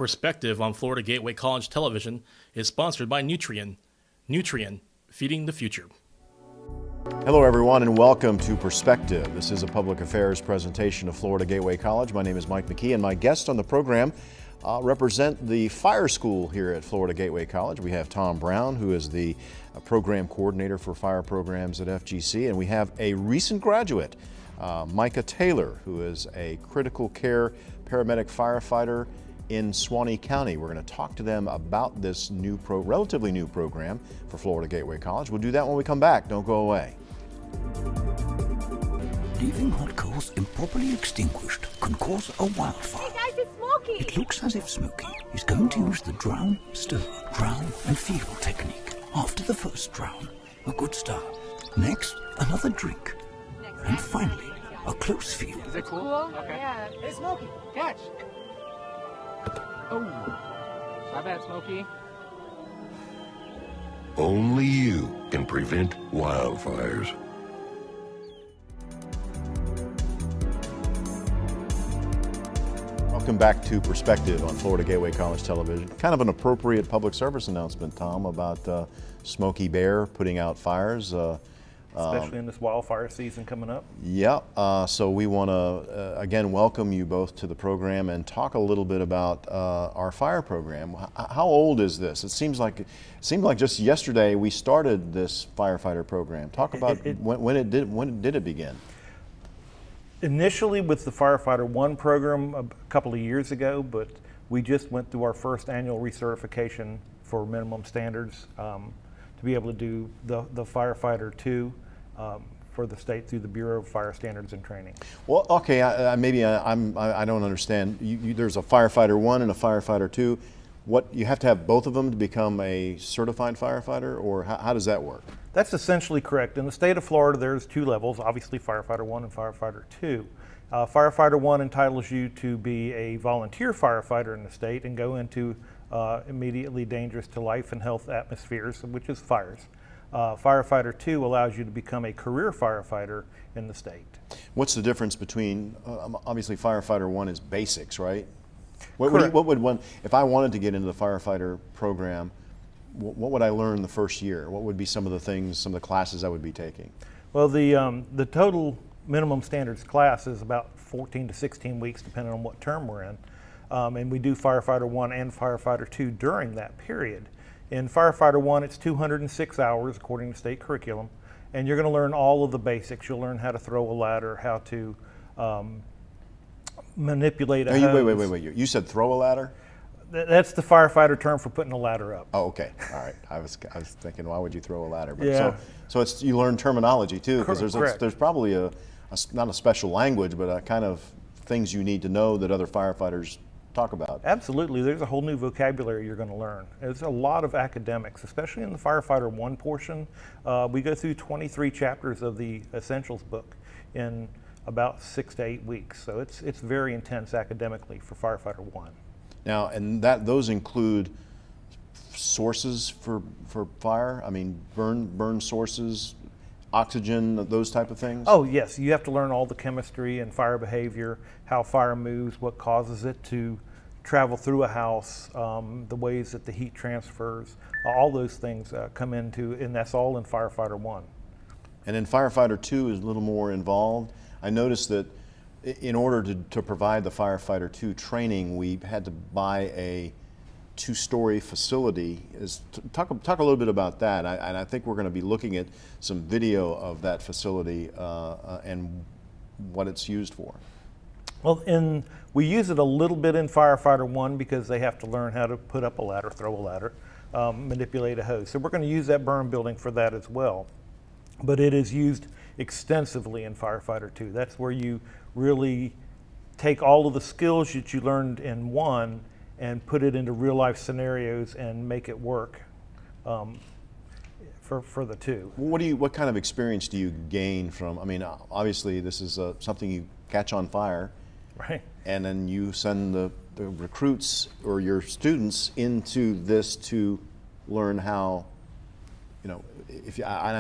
Perspective on Florida Gateway College Television is sponsored by Nutrien. Nutrien, feeding the future. Hello everyone and welcome to Perspective. This is a public affairs presentation of Florida Gateway College. My name is Mike McKee and my guests on the program represent the fire school here at Florida Gateway College. We have Tom Brown, who is the program coordinator for fire programs at FGC, and we have a recent graduate, Micah Taylor, who is a critical care paramedic firefighter in Suwannee County. We're going to talk to them about this relatively new program for Florida Gateway College. We'll do that when we come back. Don't go away. Leaving hot coals improperly extinguished can cause a wildfire. Hey guys, it's Smokey! It looks as if Smokey is going to use the drown, stir, drown and feel technique. After the first drown, a good start. Next, another drink. And finally, a close feel. Is it cool? Okay. Yeah. Hey, Smokey, catch! Oh, my bad, Smokey. Only you can prevent wildfires. Welcome back to Perspective on Florida Gateway College Television. Kind of an appropriate public service announcement, Tom, about Smokey Bear putting out fires. Especially in this wildfire season coming up. Yeah, so we want to again welcome you both to the program and talk a little bit about our fire program. How old is this? It seemed like just yesterday we started this firefighter program. Talk about when did it begin? Initially with the Firefighter 1 program a couple of years ago, but we just went through our first annual recertification for minimum standards to be able to do the Firefighter 2 for the state through the Bureau of Fire Standards and Training. Well, okay, I don't understand. There's a Firefighter 1 and a Firefighter 2. What, you have to have both of them to become a certified firefighter, or how does that work? That's essentially correct. In the state of Florida, there's two levels, obviously Firefighter 1 and Firefighter 2. Firefighter 1 entitles you to be a volunteer firefighter in the state and go into immediately dangerous to life and health atmospheres, which is fires. Firefighter 2 allows you to become a career firefighter in the state. What's the difference between, obviously Firefighter 1 is basics, right? What would one, if I wanted to get into the firefighter program, what would I learn the first year? What would be some of the things, some of the classes I would be taking? Well, the total minimum standards class is about 14 to 16 weeks, depending on what term we're in. And we do Firefighter 1 and Firefighter 2 during that period. In Firefighter 1, it's 206 hours according to state curriculum, and you're going to learn all of the basics. You'll learn how to throw a ladder, how to manipulate a hose. Wait. You said throw a ladder? That's the firefighter term for putting a ladder up. Oh, okay. All right. I was thinking, why would you throw a ladder? But yeah. So you learn terminology too, because there's probably not a special language, but a kind of things you need to know that other firefighters talk about. Absolutely. There's a whole new vocabulary you're going to learn. There's a lot of academics, especially in the Firefighter 1 portion. We go through 23 chapters of the Essentials book in about 6 to 8 weeks. So it's very intense academically for Firefighter 1. Now, and those include sources for fire? I mean, burn sources, oxygen, those type of things? Oh yes, you have to learn all the chemistry and fire behavior, how fire moves, what causes it to travel through a house, the ways that the heat transfers, all those things come into, and that's all in Firefighter 1. And then Firefighter 2 is a little more involved. I noticed that in order to provide the Firefighter 2 training, we had to buy a 2-story facility. Talk a little bit about that. And I think we're going to be looking at some video of that facility and what it's used for. Well, we use it a little bit in Firefighter 1 because they have to learn how to put up a ladder, throw a ladder, manipulate a hose. So we're going to use that burn building for that as well. But it is used extensively in Firefighter 2. That's where you really take all of the skills that you learned in 1 and put it into real life scenarios and make it work for the 2. What kind of experience do you gain from, I mean, obviously this is something you catch on fire, right? And then you send the recruits or your students into this to learn how, you know, I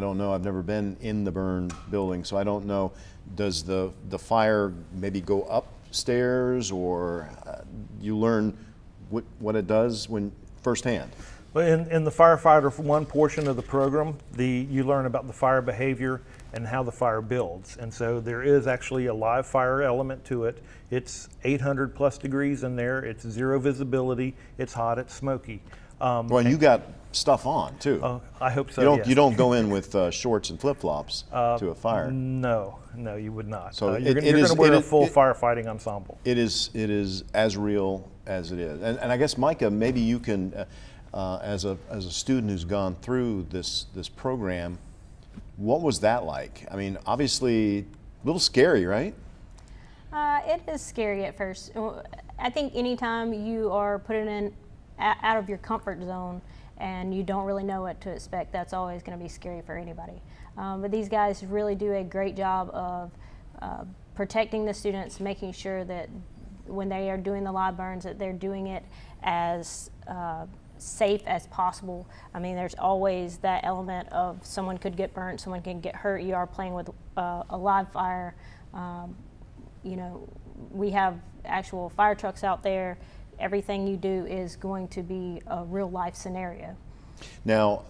don't know, I've never been in the burn building, so I don't know, does the fire maybe go upstairs, or you learn what it does when firsthand. Well, in the Firefighter 1 portion of the program, you learn about the fire behavior and how the fire builds. And so there is actually a live fire element to it. It's 800 plus degrees in there. It's zero visibility. It's hot. It's smoky. Well, you got stuff on too. I hope so. You don't go in with shorts and flip-flops to a fire. No, you would not. So you're going to wear a full firefighting ensemble. It is as real as it is. And I guess, Micah, maybe you can, as a student who's gone through this program, what was that like? I mean, obviously a little scary, right? It is scary at first. I think anytime you are put out of your comfort zone and you don't really know what to expect, that's always going to be scary for anybody. But these guys really do a great job of protecting the students, making sure that when they are doing the live burns that they're doing it as safe as possible. I mean, there's always that element of someone could get burnt, someone can get hurt. You are playing with a live fire. You know, we have actual fire trucks out there. Everything you do is going to be a real life scenario. Now,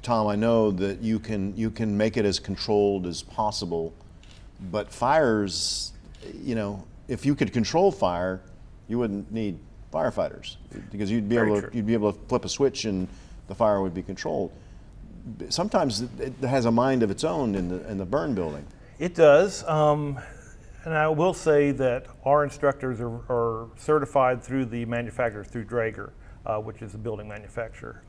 Tom, I know that you can make it as controlled as possible, but fires, you know, if you could control fire, you wouldn't need firefighters, because you'd be able to flip a switch and the fire would be controlled. Sometimes it has a mind of its own in the burn building. It does. And I will say that our instructors are certified through the manufacturer, through Draeger, which is a building manufacturer,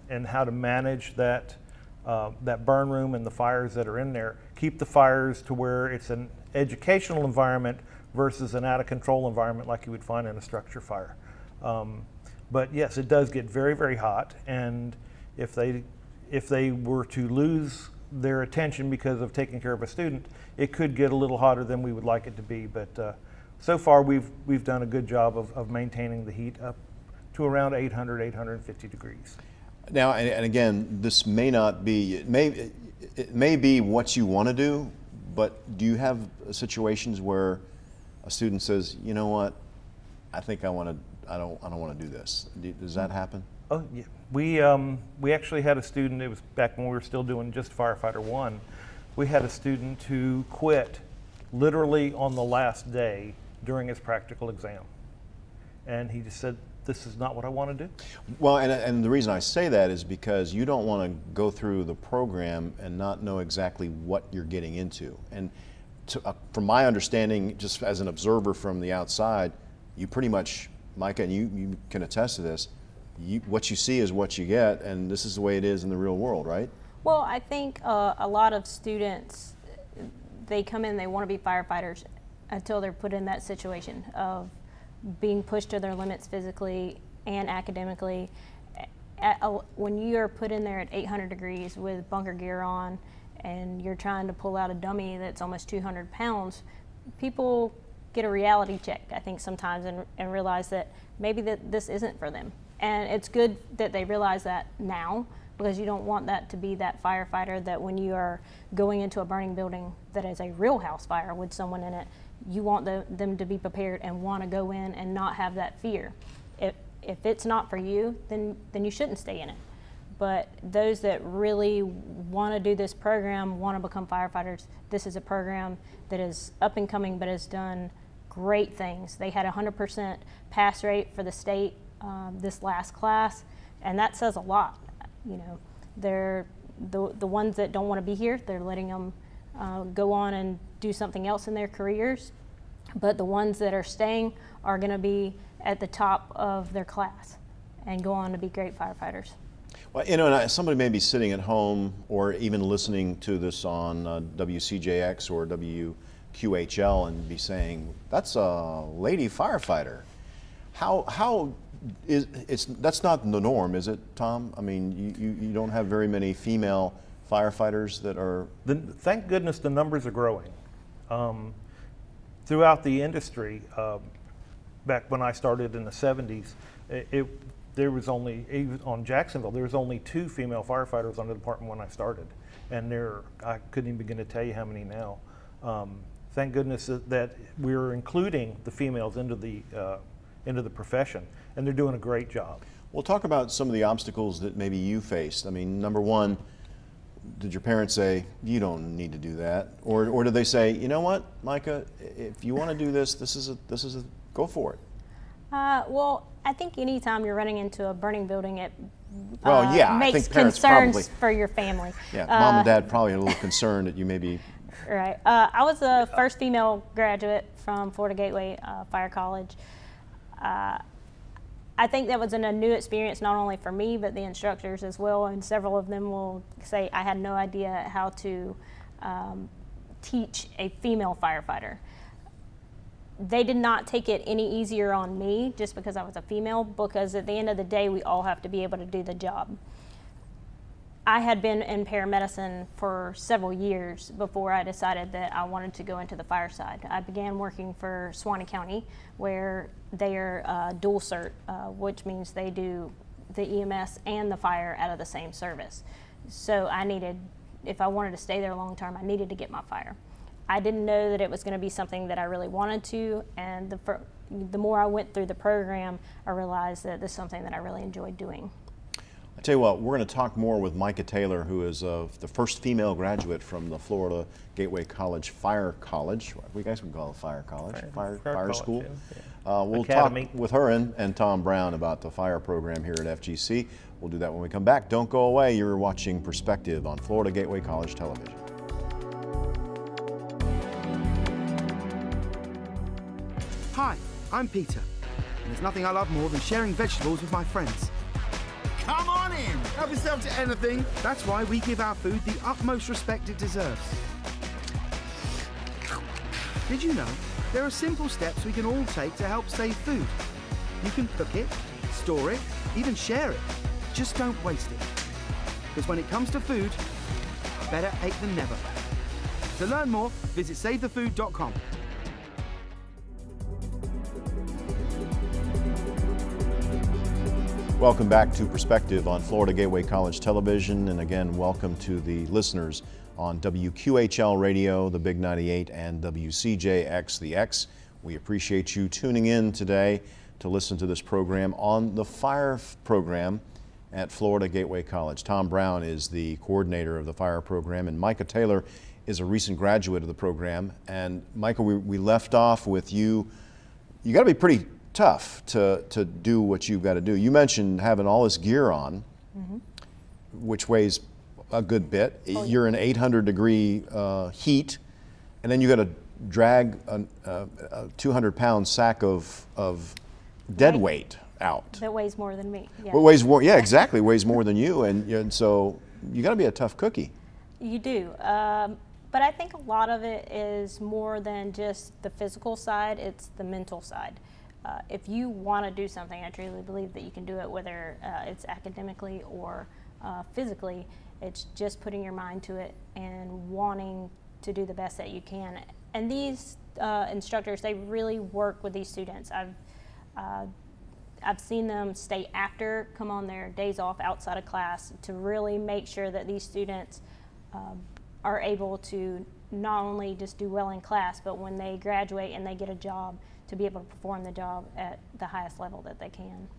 and how to manage that burn room and the fires that are in there. Keep the fires to where it's an educational environment versus an out of control environment like you would find in a structure fire. But yes, it does get very, very hot, and if they were to lose their attention because of taking care of a student, it could get a little hotter than we would like it to be. But so far we've done a good job of maintaining the heat up to around 850 degrees. Now, and again, this may not be, it may be what you want to do, but do you have situations where a student says, you know what, I think I don't want to do this? Does that happen? Oh yeah, we actually had a student. It was back when we were still doing just Firefighter 1. We had a student who quit literally on the last day during his practical exam, and he just said, "This is not what I want to do." Well, and the reason I say that is because you don't want to go through the program and not know exactly what you're getting into. And from my understanding, just as an observer from the outside, you pretty much, Micah, and you can attest to this, what you see is what you get, and this is the way it is in the real world, right? Well, I think a lot of students, they come in, they want to be firefighters until they're put in that situation of being pushed to their limits physically and academically. When you're put in there at 800 degrees with bunker gear on and you're trying to pull out a dummy that's almost 200 pounds, people get a reality check, I think, sometimes and realize that maybe this isn't for them. And it's good that they realize that now, because you don't want that to be that firefighter that when you are going into a burning building that is a real house fire with someone in it, you want them to be prepared and want to go in and not have that fear. If it's not for you, then you shouldn't stay in it. But those that really want to do this program, want to become firefighters, this is a program that is up and coming but has done great things. They had 100% pass rate for the state this last class, and that says a lot. You know, they're the ones that don't want to be here, they're letting them go on and do something else in their careers, but the ones that are staying are going to be at the top of their class and go on to be great firefighters. Well, you know, and somebody may be sitting at home or even listening to this on WCJX or WQHL and be saying, that's a lady firefighter. How that's not the norm, is it, Tom? I mean, you don't have very many female firefighters that are... Thank goodness the numbers are growing. Throughout the industry, back when I started in the 70s, there was only, on Jacksonville, there was only 2 female firefighters on the department when I started. And I couldn't even begin to tell you how many now. Thank goodness that we're including the females into into the profession, and they're doing a great job. Well, talk about some of the obstacles that maybe you faced. I mean, number one, did your parents say, you don't need to do that? Or did they say, you know what, Micah, if you want to do this, go for it? Well, I think anytime you're running into a burning building, it I makes think parents concerns probably, for your family. Yeah, mom and dad probably a little concerned that you maybe. Right. I was the first female graduate from Florida Gateway Fire College. I think that was a new experience, not only for me, but the instructors as well. And several of them will say, I had no idea how to teach a female firefighter. They did not take it any easier on me just because I was a female, because at the end of the day, we all have to be able to do the job. I had been in paramedicine for several years before I decided that I wanted to go into the fire side. I began working for Suwannee County, where they are dual cert, which means they do the EMS and the fire out of the same service. So if I wanted to stay there long term, I needed to get my fire. I didn't know that it was going to be something that I really wanted to, and the more I went through the program, I realized that this is something that I really enjoyed doing. I tell you what, we're going to talk more with Micah Taylor, who is the first female graduate from the Florida Gateway College Fire College. We guys would call it Fire College, Fire College, School. yeah. We'll Academy. talk with her and Tom Brown about the fire program here at FGC. We'll do that when we come back. Don't go away. You're watching Perspective on Florida Gateway College Television. Hi, I'm Peter, and there's nothing I love more than sharing vegetables with my friends. Come on in, help yourself to anything. That's why we give our food the utmost respect it deserves. Did you know there are simple steps we can all take to help save food? You can cook it, store it, even share it. Just don't waste it. Because when it comes to food, better ate than never. To learn more, visit savethefood.com. Welcome back to Perspective on Florida Gateway College Television, and again, welcome to the listeners on WQHL Radio, the Big 98, and WCJX, the X. We appreciate you tuning in today to listen to this program on the fire program at Florida Gateway College. Tom Brown is the coordinator of the fire program, and Micah Taylor is a recent graduate of the program. And Micah, we left off with you. You got to be pretty tough to do what you've got to do. You mentioned having all this gear on, which weighs a good bit. You're in 800-degree heat, and then you got to drag a 200-pound sack of dead weight out. That weighs more than me. Yeah. Well, weighs more, yeah, exactly, weighs more than you, and so you got to be a tough cookie. You do. But I think a lot of it is more than just the physical side, it's the mental side. If you want to do something, I truly believe that you can do it, whether it's academically or physically. It's just putting your mind to it and wanting to do the best that you can. And these instructors, they really work with these students. I've seen them stay after, come on their days off outside of class to really make sure that these students are able to not only just do well in class, but when they graduate and they get a job, to be able to perform the job at the highest level that they can.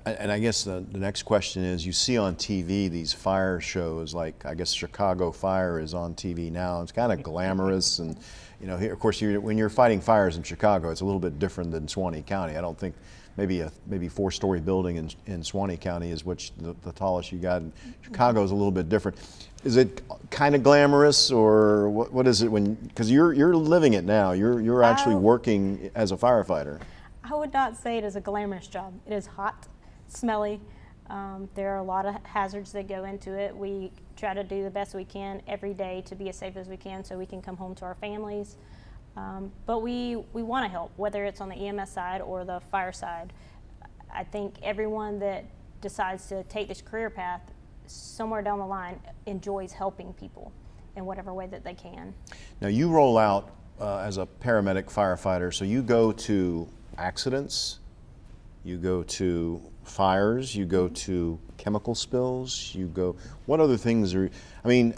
And I guess the next question is, you see on TV these fire shows, like I guess Chicago Fire is on TV now. It's kind of glamorous, and you know, here, of course, when you're fighting fires in Chicago, it's a little bit different than Suwannee County. I don't think maybe a 4-story building in Suwannee County is the tallest you got. Chicago is a little bit different. Is it kind of glamorous, or what is it because you're living it now? You're actually working as a firefighter. I would not say it is a glamorous job. It is hot, smelly. There are a lot of hazards that go into it. We try to do the best we can every day to be as safe as we can so we can come home to our families. But we want to help, whether it's on the EMS side or the fire side. I think everyone that decides to take this career path somewhere down the line enjoys helping people in whatever way that they can. Now you roll out as a paramedic firefighter, so you go to accidents, you go to fires, you go to chemical spills, you go, what other things are, I mean,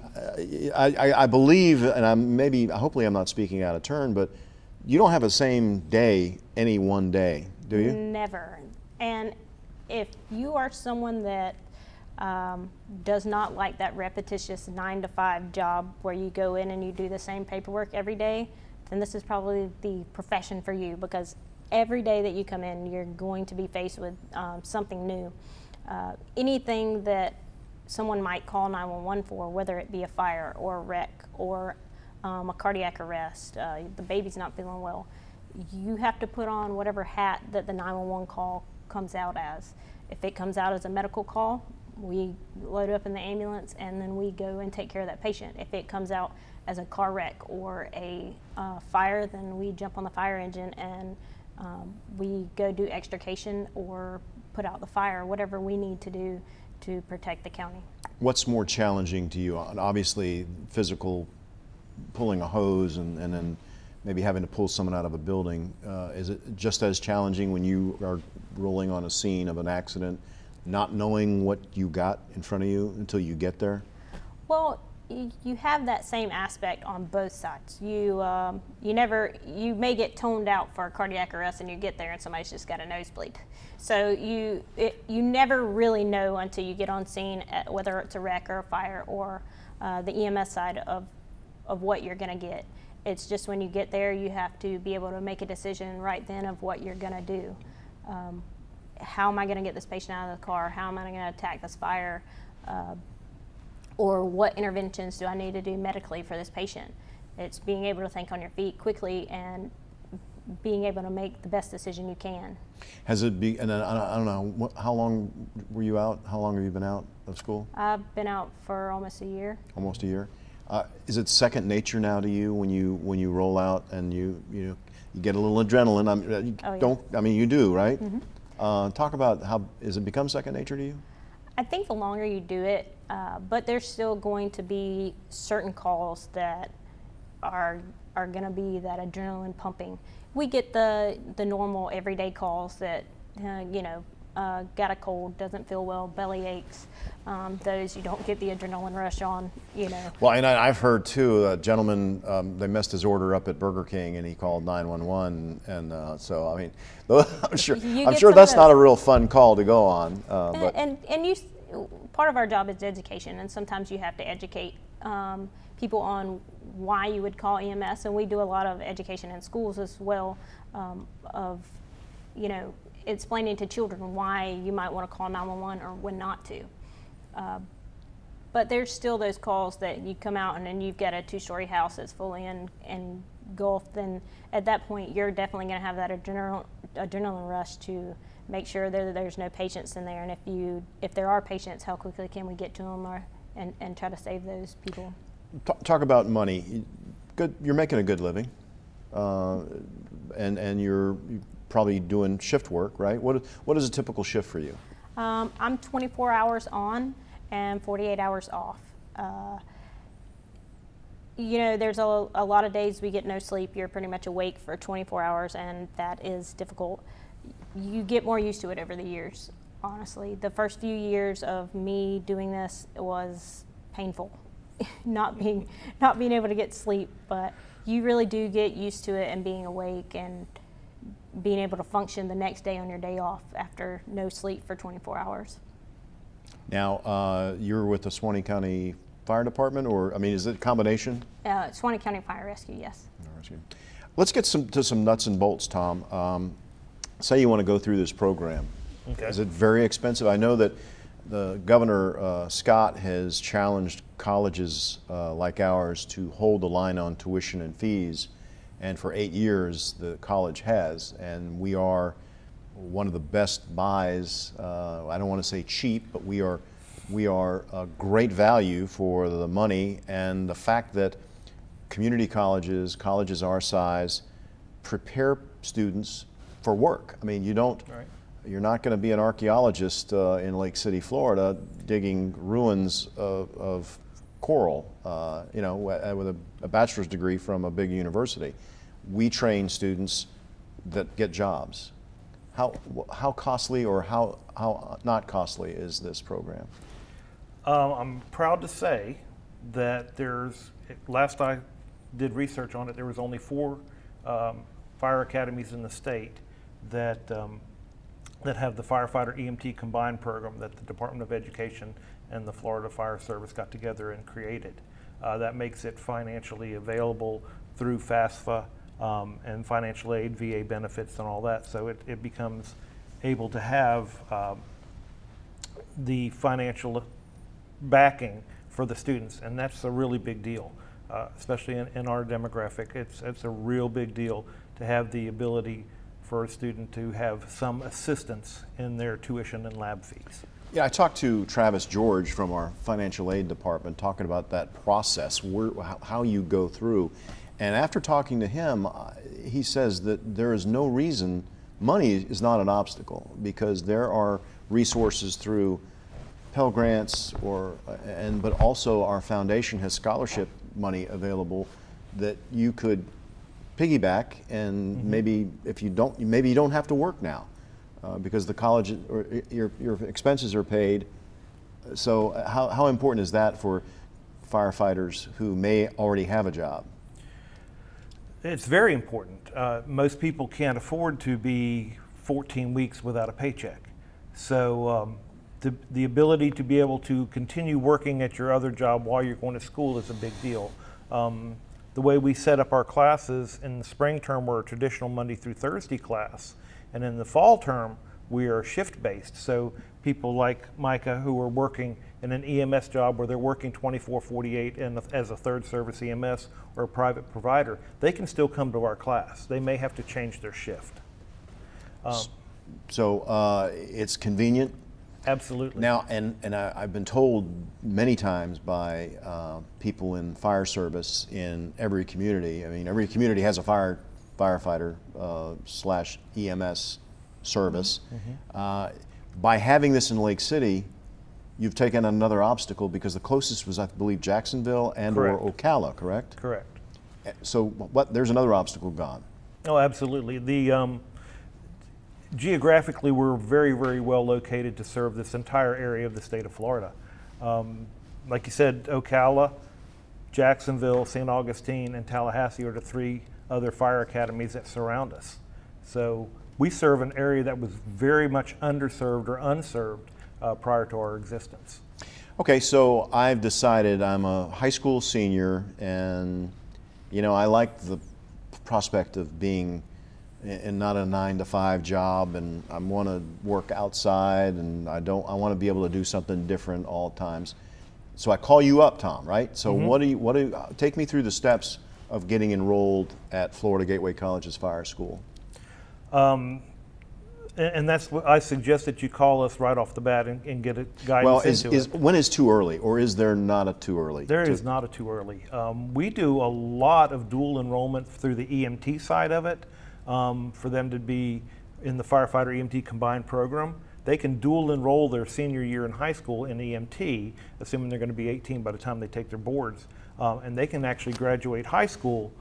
I believe, and hopefully I'm not speaking out of turn, but you don't have the same day any one day. Do you? Never. And if you are someone that does not like that repetitious 9-to-5 job where you go in and you do the same paperwork every day, then this is probably the profession for you, because every day that you come in, you're going to be faced with something new. Anything that someone might call 911 for, whether it be a fire or a wreck or a cardiac arrest, the baby's not feeling well, you have to put on whatever hat that the 911 call comes out as. If it comes out as a medical call, we load up in the ambulance and then we go and take care of that patient. If it comes out as a car wreck or a fire, then we jump on the fire engine and we go do extrication or put out the fire, whatever we need to do to protect the county. What's more challenging to you? Obviously, physical, pulling a hose and then maybe having to pull someone out of a building. Is it just as challenging when you are rolling on a scene of an accident, not knowing what you got in front of you until you get there? Well, you have that same aspect on both sides. You may get toned out for a cardiac arrest and you get there and somebody's just got a nosebleed. So you never really know until you get on scene, whether it's a wreck or a fire or the EMS side of what you're going to get. It's just when you get there, you have to be able to make a decision right then of what you're going to do. How am I going to get this patient out of the car? How am I going to attack this fire? Or what interventions do I need to do medically for this patient? It's being able to think on your feet quickly and being able to make the best decision you can. Has it been, and I don't know, how long were you out? How long have you been out of school? I've been out for almost a year. Almost a year. Is it second nature now to you when you roll out and you get a little adrenaline? You do, right? Mm-hmm. Talk about has it become second nature to you? I think the longer you do it, but there's still going to be certain calls that are going to be that adrenaline pumping. We get the normal everyday calls that got a cold, doesn't feel well, belly aches. Those you don't get the adrenaline rush on, Well, and I've heard too, a gentleman, they messed his order up at Burger King and he called 911, and so I mean, I'm sure that's not a real fun call to go on. Part of our job is education, and sometimes you have to educate people on why you would call EMS, and we do a lot of education in schools as well, of explaining to children why you might want to call 911 or when not to. But there's still those calls that you come out and then you've got a 2-story house that's fully engulfed, then at that point you're definitely going to have that adrenaline rush to make sure that there's no patients in there, and if there are patients, how quickly can we get to them and try to save those people. Talk about money. You're making a good living, and you're probably doing shift work, right? What is a typical shift for you? I'm 24 hours on and 48 hours off. There's a lot of days we get no sleep. You're pretty much awake for 24 hours, and that is difficult. You get more used to it over the years, honestly. The first few years of me doing this was painful, not being able to get sleep, but you really do get used to it and being awake and being able to function the next day on your day off after no sleep for 24 hours. Now, you're with the Suwannee County Fire Department, or is it a combination? Suwannee County Fire Rescue, yes. Let's get to some nuts and bolts, Tom. Say you want to go through this program. Okay. Is it very expensive? I know that the Governor Scott has challenged colleges like ours to hold the line on tuition and fees, and for 8 years the college has, and we are one of the best buys. I don't want to say cheap, but we are a great value for the money, and the fact that community colleges our size, prepare students for work. I mean, you're not going to be an archaeologist in Lake City, Florida, digging ruins of coral, with a bachelor's degree from a big university. We train students that get jobs. How costly or how not costly is this program? I'm proud to say that last I did research on it, there was only 4 fire academies in the state that that have the Firefighter EMT combined program that the Department of Education and the Florida Fire Service got together and created. That makes it financially available through FAFSA and financial aid, VA benefits and all that. So it becomes able to have the financial backing for the students, and that's a really big deal, especially in our demographic. It's a real big deal to have the ability for a student to have some assistance in their tuition and lab fees. Yeah, I talked to Travis George from our financial aid department talking about that process, how you go through. And after talking to him, he says that there is no reason, money is not an obstacle, because there are resources through Pell Grants but also our foundation has scholarship money available that you could piggyback, and maybe if you don't, maybe you don't have to work now because the college or your expenses are paid. So how important is that for firefighters who may already have a job? It's very important. Most people can't afford to be 14 weeks without a paycheck. So the ability to be able to continue working at your other job while you're going to school is a big deal. The way we set up our classes in the spring term, we're a traditional Monday through Thursday class, and in the fall term, we are shift-based. So people like Micah who are working in an EMS job where they're working 24/48 and as a third service EMS or a private provider, they can still come to our class. They may have to change their shift. So it's convenient. Absolutely. Now, and I've been told many times by people in fire service in every community. I mean, every community has a firefighter slash EMS service. By having this in Lake City, you've taken another obstacle, because the closest was, I believe, Jacksonville and or Ocala, correct? Correct. So there's another obstacle gone. Oh, absolutely. Geographically, we're very, very well located to serve this entire area of the state of Florida. Like you said, Ocala, Jacksonville, St. Augustine, and Tallahassee are the three other fire academies that surround us. So we serve an area that was very much underserved or unserved prior to our existence. Okay, so I've decided I'm a high school senior, and I like the prospect of being in not a 9-to-5 job, and I want to work outside, and I want to be able to do something different all times. So I call you up, Tom, right? So take me through the steps of getting enrolled at Florida Gateway College's fire school. And that's what I suggest, that you call us right off the bat and get a guidance into it. When is too early, or is there not a too early? There is not a too early. We do a lot of dual enrollment through the EMT side of it. For them to be in the Firefighter EMT combined program, they can dual enroll their senior year in high school in EMT, assuming they're going to be 18 by the time they take their boards. And they can actually graduate high school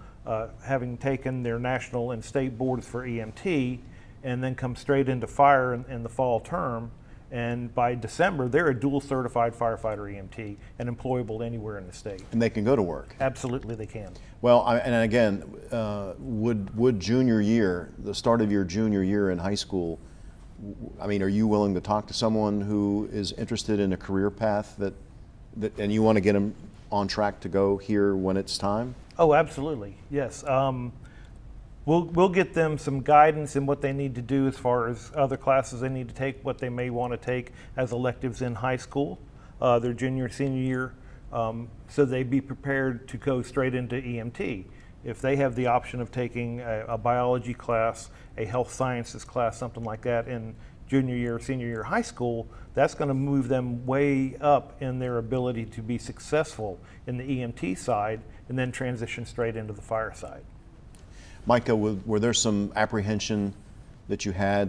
having taken their national and state boards for EMT, and then come straight into fire in the fall term. And by December, they're a dual certified firefighter EMT and employable anywhere in the state. And they can go to work. Absolutely, they can. Well, and again, would junior year, the start of your junior year in high school, I mean, are you willing to talk to someone who is interested in a career path and you want to get them on track to go here when it's time? Oh, absolutely, yes. We'll get them some guidance in what they need to do as far as other classes they need to take, what they may want to take as electives in high school, their junior, senior year, so they be prepared to go straight into EMT. If they have the option of taking a biology class, a health sciences class, something like that in junior year, senior year high school, that's going to move them way up in their ability to be successful in the EMT side and then transition straight into the fire side. Micah, were there some apprehension that you had,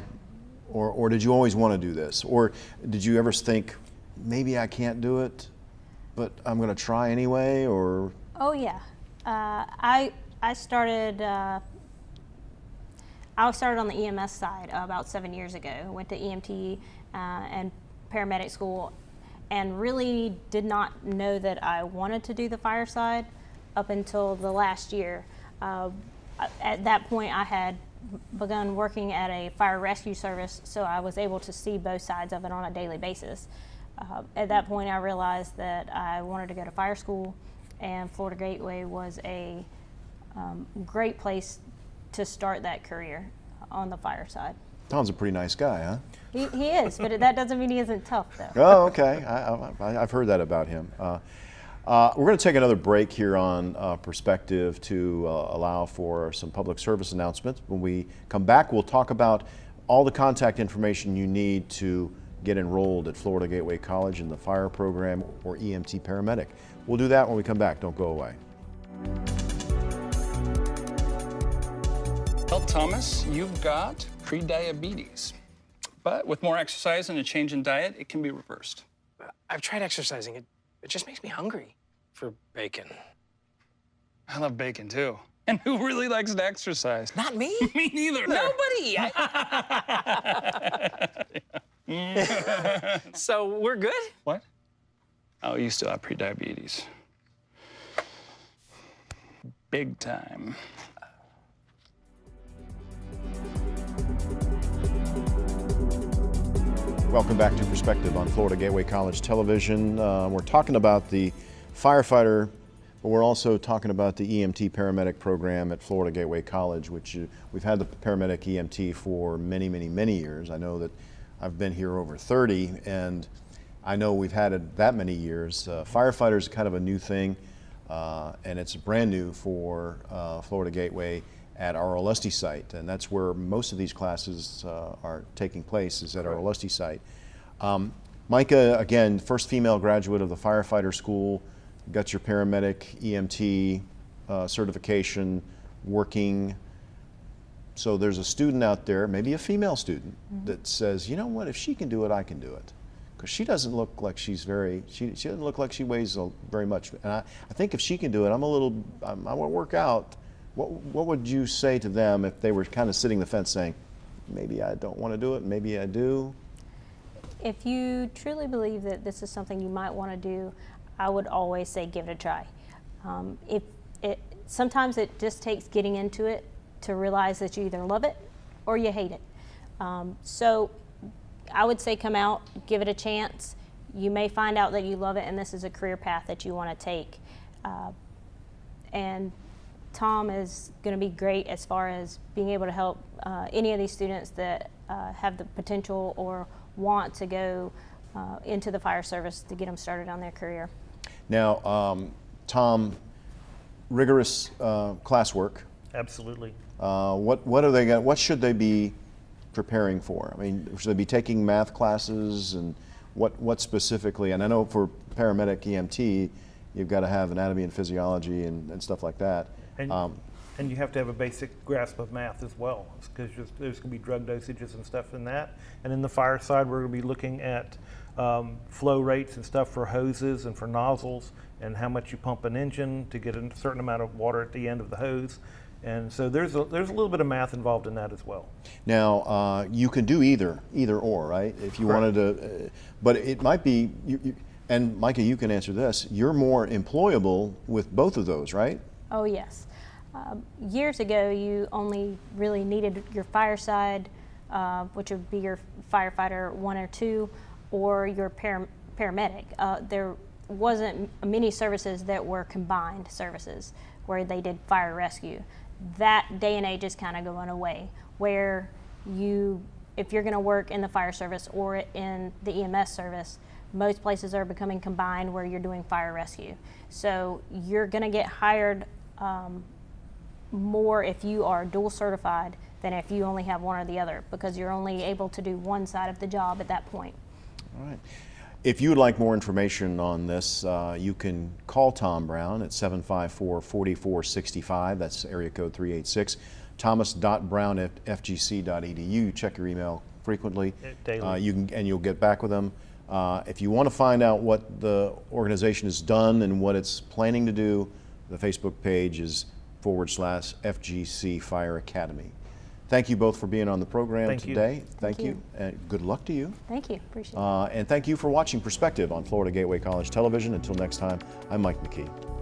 or did you always want to do this? Or did you ever think, maybe I can't do it, but I'm going to try anyway, or? Oh yeah. I started on the EMS side about 7 years ago. Went to EMT and paramedic school, and really did not know that I wanted to do the fire side up until the last year. At that point, I had begun working at a fire rescue service, so I was able to see both sides of it on a daily basis. At that point, I realized that I wanted to go to fire school, and Florida Gateway was a great place to start that career on the fire side. Tom's a pretty nice guy, huh? He is, but that doesn't mean he isn't tough, though. Oh, okay. I've heard that about him. We're going to take another break here on Perspective to allow for some public service announcements. When we come back, we'll talk about all the contact information you need to get enrolled at Florida Gateway College in the fire program or EMT Paramedic. We'll do that when we come back. Don't go away. Well, Thomas, you've got pre-diabetes. But with more exercise and a change in diet, it can be reversed. I've tried exercising. It just makes me hungry for bacon. I love bacon, too. And who really likes to exercise? Not me. Me neither. Nobody. So we're good? What? Oh, you still have pre-diabetes. Big time. Welcome back to Perspective on Florida Gateway College Television. We're talking about the firefighter, but we're also talking about the EMT Paramedic program at Florida Gateway College, which we've had the Paramedic EMT for many, many, many years. I know that I've been here over 30, and I know we've had it that many years. Firefighter is kind of a new thing, and it's brand new for Florida Gateway at our Olustee site, and that's where most of these classes are taking place, is at our Olustee site. Micah, again, first female graduate of the firefighter school, got your paramedic EMT certification, working. So there's a student out there, maybe a female student, that says, you know what, if she can do it, I can do it. Because she doesn't look like she doesn't look like she weighs very much. And I think if she can do it, I want to work out. What would you say to them if they were kind of sitting the fence saying, maybe I don't want to do it, maybe I do? If you truly believe that this is something you might want to do, I would always say give it a try. Sometimes it just takes getting into it to realize that you either love it or you hate it. So I would say come out, give it a chance. You may find out that you love it and this is a career path that you want to take. And Tom is going to be great as far as being able to help any of these students that have the potential or want to go into the fire service to get them started on their career. Now, Tom, rigorous classwork. Absolutely. What should they be preparing for? I mean, should they be taking math classes, and what specifically? And I know for paramedic EMT, you've got to have anatomy and physiology and stuff like that. And you have to have a basic grasp of math as well, because there's going to be drug dosages and stuff in that. And in the fire side, we're going to be looking at flow rates and stuff for hoses and for nozzles, and how much you pump an engine to get a certain amount of water at the end of the hose. And so there's a little bit of math involved in that as well. Now, you can do either or, right? If you wanted to, but it might be, and Micah, you can answer this, you're more employable with both of those, right? Oh, yes. Years ago, you only really needed your fire side, which would be your firefighter 1 or 2, or your paramedic. There wasn't many services that were combined services where they did fire rescue. That day and age is kind of going away, where if you're going to work in the fire service or in the EMS service, most places are becoming combined where you're doing fire rescue. So you're going to get hired more if you are dual certified than if you only have one or the other, because you're only able to do one side of the job at that point. All right. If you would like more information on this, you can call Tom Brown at 754-4465. That's area code 386. Thomas.brown@fgc.edu. Check your email frequently. Daily. You'll get back with them. If you want to find out what the organization has done and what it's planning to do, the Facebook page is /FGC Fire Academy. Thank you both for being on the program today. Thank you. And good luck to you. Thank you. Appreciate it. And thank you for watching Perspective on Florida Gateway College Television. Until next time, I'm Mike McKee.